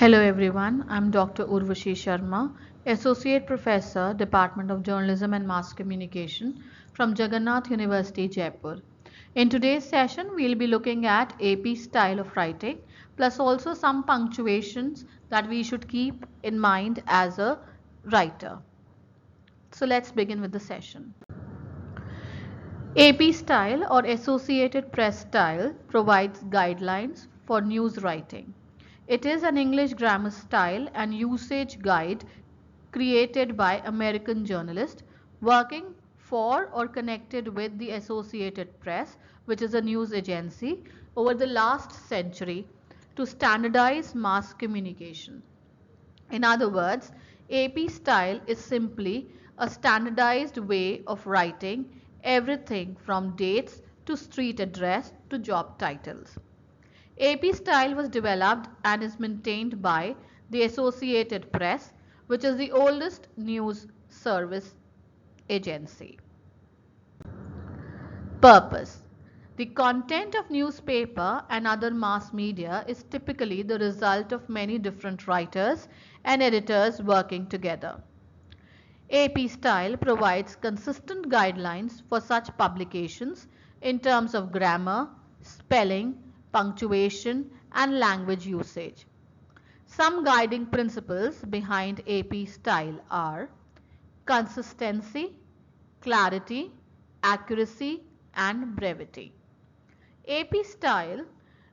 Hello everyone, I'm Dr. Urvashi Sharma, Associate Professor, Department of Journalism and Mass Communication from Jagannath University, Jaipur. In today's session, we'll be looking at AP style of writing, plus also some punctuations that we should keep in mind as a writer. So let's begin with the session. AP style or Associated Press style provides guidelines for news writing. It is an English grammar style and usage guide created by American journalists working for or connected with the Associated Press, which is a news agency, over the last century to standardize mass communication. In other words, AP style is simply a standardized way of writing everything from dates to street address to job titles. AP style was developed and is maintained by the Associated Press, which is the oldest news service agency. Purpose. The content of newspaper and other mass media is typically the result of many different writers and editors working together. AP style provides consistent guidelines for such publications in terms of grammar, spelling, punctuation, and language usage. Some guiding principles behind AP style are consistency, clarity, accuracy, and brevity. AP style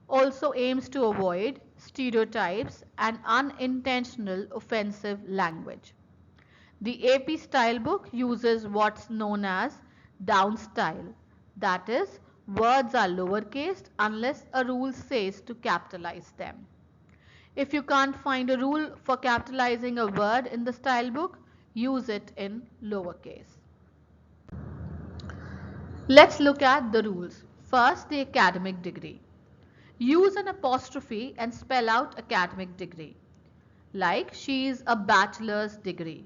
also aims to avoid stereotypes and unintentional offensive language. The AP style book uses what's known as down style, that is, words are lowercase unless a rule says to capitalize them. If you can't find a rule for capitalizing a word in the style book, use it in lowercase. Let's look at the rules. First, the academic degree. Use an apostrophe and spell out academic degree, like she is a bachelor's degree.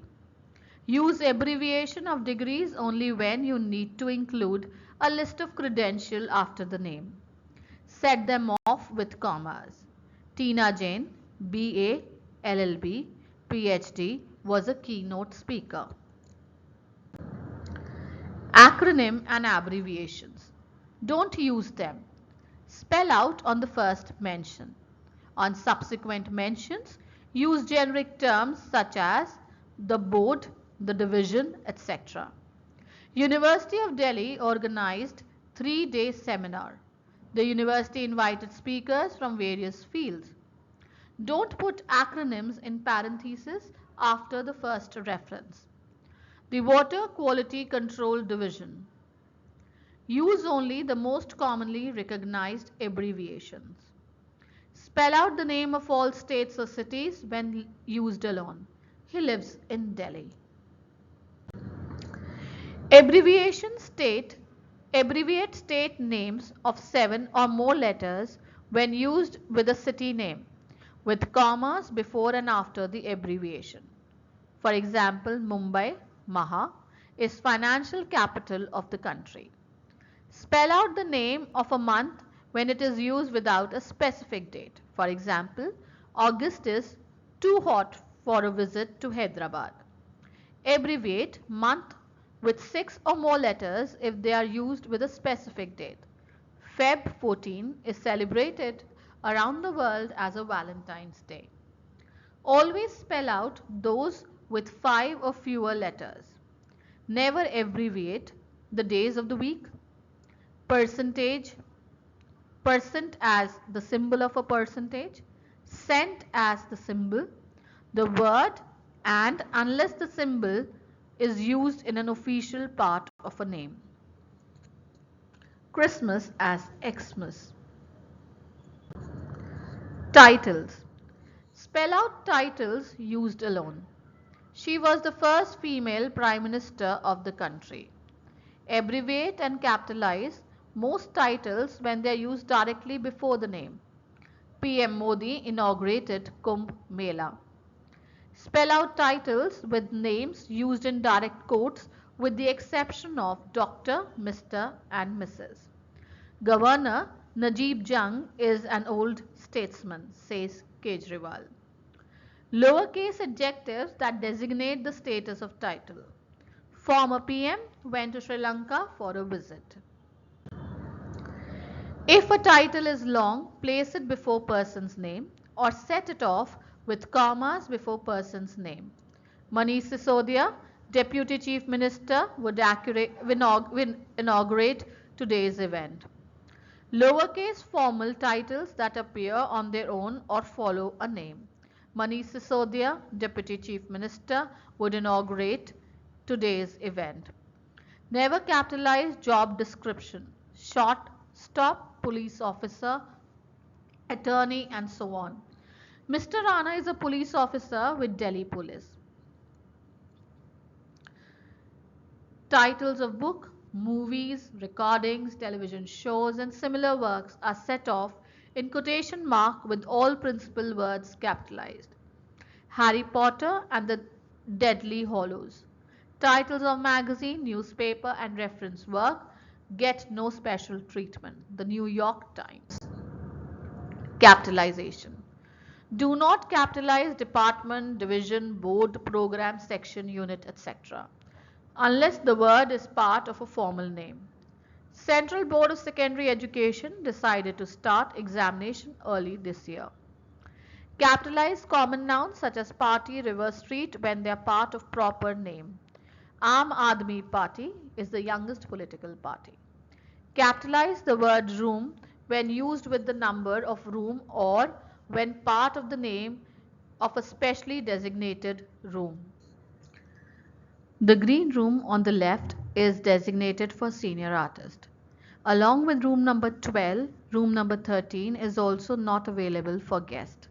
Use abbreviation of degrees only when you need to include a list of credentials after the name. Set them off with commas. Tina Jain, BA, LLB, PhD, was a keynote speaker. Acronym and abbreviations. Don't use them. Spell out on the first mention. On subsequent mentions, use generic terms such as the board, the division, etc. University of Delhi organized 3-day seminar. The university invited speakers from various fields. Don't put acronyms in parentheses after the first reference. The Water Quality Control Division. Use only the most commonly recognized abbreviations. Spell out the name of all states or cities when used alone. He lives in Delhi. Abbreviate state names of 7 or more letters when used with a city name, with commas before and after the abbreviation. For example, Mumbai, Maha, is financial capital of the country. Spell out the name of a month when it is used without a specific date. For example, August is too hot for a visit to Hyderabad. Abbreviate month with 6 or more letters if they are used with a specific date. Feb 14 is celebrated around the world as a Valentine's Day. Always spell out those with 5 or fewer letters. Never abbreviate the days of the week. Percentage, percent as the symbol of a percentage, cent as the symbol, the word, and unless the symbol is used in an official part of a name. Christmas as Xmas. Titles. Spell out titles used alone. She was the first female Prime Minister of the country. Abbreviate and capitalize most titles when they are used directly before the name. PM Modi inaugurated Kumbh Mela. Spell out titles with names used in direct quotes with the exception of Dr., Mr. and Mrs. Governor Najib Jung is an old statesman, says Kejriwal. Lowercase adjectives that designate the status of title. Former PM went to Sri Lanka for a visit. If a title is long, place it before person's name or set it off with commas before person's name. Manish Sisodia, Deputy Chief Minister, would inaugurate today's event. Lowercase formal titles that appear on their own or follow a name. Manish Sisodia, Deputy Chief Minister, would inaugurate today's event. Never capitalize job description. Short, stop, police officer, attorney, and so on. Mr. Rana is a police officer with Delhi Police. Titles of book, movies, recordings, television shows, and similar works are set off in quotation mark with all principal words capitalized. Harry Potter and the Deadly Hallows. Titles of magazine, newspaper, and reference work get no special treatment. The New York Times. Capitalization. Do not capitalize department, division, board, program, section, unit, etc. unless the word is part of a formal name. Central Board of Secondary Education decided to start examination early this year. Capitalize common nouns such as party, river, street when they are part of proper name. Aam Aadmi Party is the youngest political party. Capitalize the word room when used with the number of room or when part of the name of a specially designated room. The green room on the left is designated for senior artist. Along with room number 12, room number 13 is also not available for guest.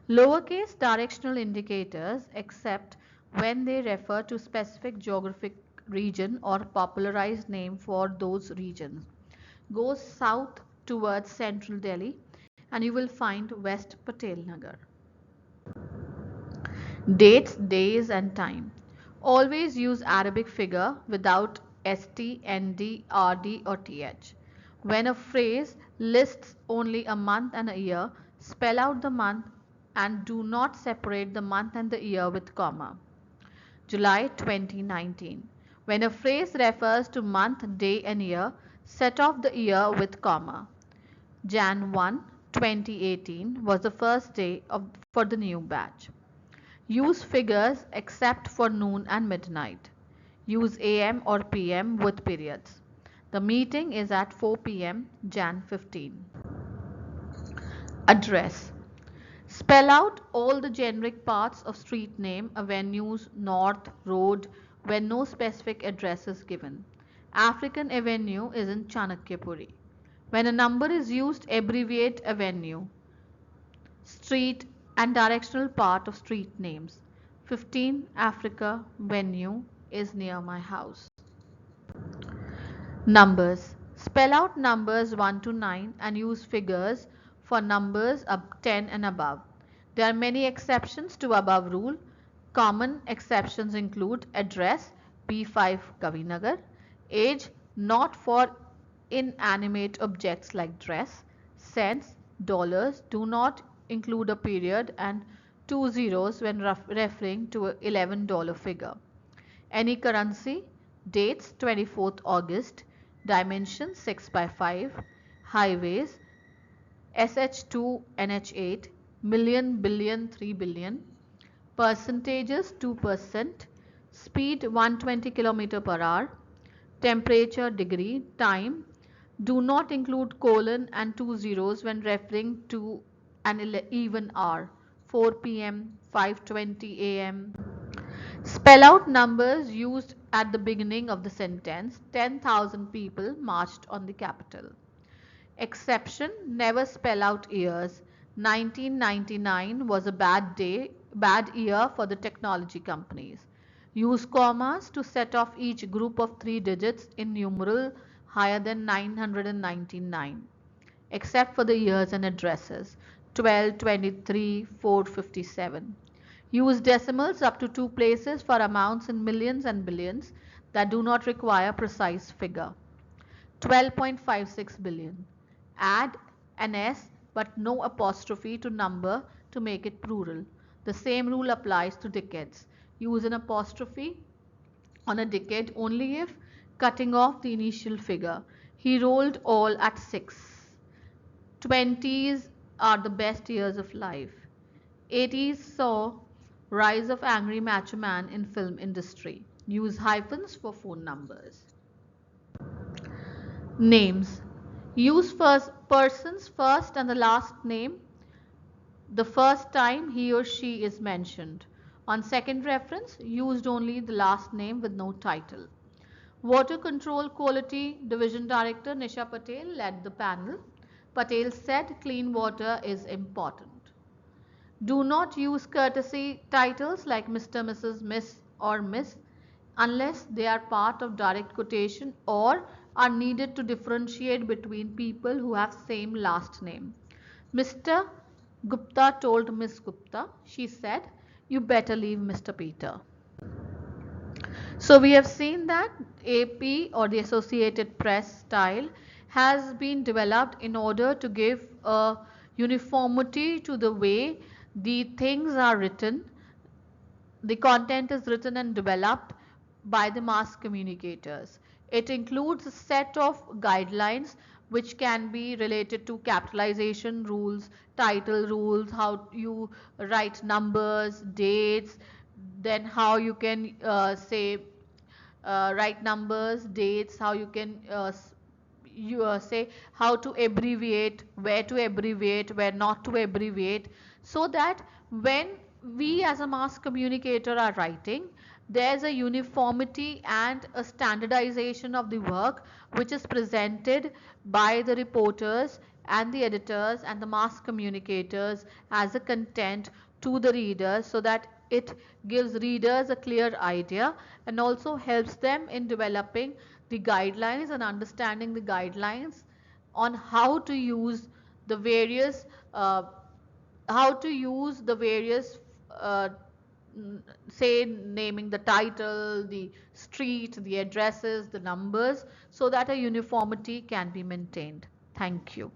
Lowercase directional indicators except when they refer to specific geographic region or popularized name for those regions. Go south towards central Delhi and you will find West Patel Nagar. Dates, days and time. Always use Arabic figure without ST, ND, RD or TH. When a phrase lists only a month and a year, spell out the month and do not separate the month and the year with comma. July 2019. When a phrase refers to month, day and year, set off the year with comma. Jan 1, 2018 was the first day for the new batch. Use figures except for noon and midnight. Use AM or PM with periods. The meeting is at 4 p.m. Jan 15. Address. Spell out all the generic parts of street name, avenues, north, road, when no specific address is given. African Avenue is in Chanakyapuri. When a number is used, abbreviate avenue, street, and directional part of street names. 15 Africa Venue is near my house. Numbers. Spell out numbers 1 to 9 and use figures for numbers up 10 and above. There are many exceptions to above rule. Common exceptions include address B5 Kavinagar, age not for inanimate objects like dress, cents, dollars do not include a period and 2 zeros when referring to an $11 figure. Any currency, dates 24th August, dimensions 6 by 5, highways SH2 NH8, million, billion, 3 billion, percentages 2%, speed 120 km per hour, temperature degree, time, do not include colon and 2 zeros when referring to an even hour, 4 p.m., 5:20 a.m. Spell out numbers used at the beginning of the sentence. 10,000 people marched on the Capitol. Exception, never spell out years. 1999 was a bad year for the technology companies. Use commas to set off each group of 3 digits in numeral higher than 999, except for the years and addresses 12, 23, 457. Use decimals up to 2 places for amounts in millions and billions that do not require precise figure. 12.56 billion. Add an S but no apostrophe to number to make it plural. The same rule applies to decades. Use an apostrophe on a decade only if cutting off the initial figure. He rolled all at 6. 20s are the best years of life. 80s saw rise of angry macho man in film industry. Use hyphens for phone numbers. Names. Use first person's first and the last name the first time he or she is mentioned. On second reference, used only the last name with no title. Water Control Quality Division Director Nisha Patel led the panel. Patel said clean water is important. Do not use courtesy titles like Mr., Mrs., Miss or Miss unless they are part of direct quotation or are needed to differentiate between people who have same last name. Mr. Gupta told Miss Gupta, she said, you better leave Mr. Peter. So we have seen that AP or the Associated Press style has been developed in order to give a uniformity to the way the things are written. The content is written and developed by the mass communicators. It includes a set of guidelines which can be related to capitalization rules, title rules, how you write numbers, dates, then how you can say write numbers, dates, how you can say how to abbreviate, where not to abbreviate, so that when we as a mass communicator are writing, there's a uniformity and a standardization of the work which is presented by the reporters and the editors and the mass communicators as a content to the readers, so that it gives readers a clear idea and also helps them in developing the guidelines and understanding the guidelines on the various uh, how to use the various uh, say naming the title, the street, the addresses, the numbers, so that a uniformity can be maintained. Thank you.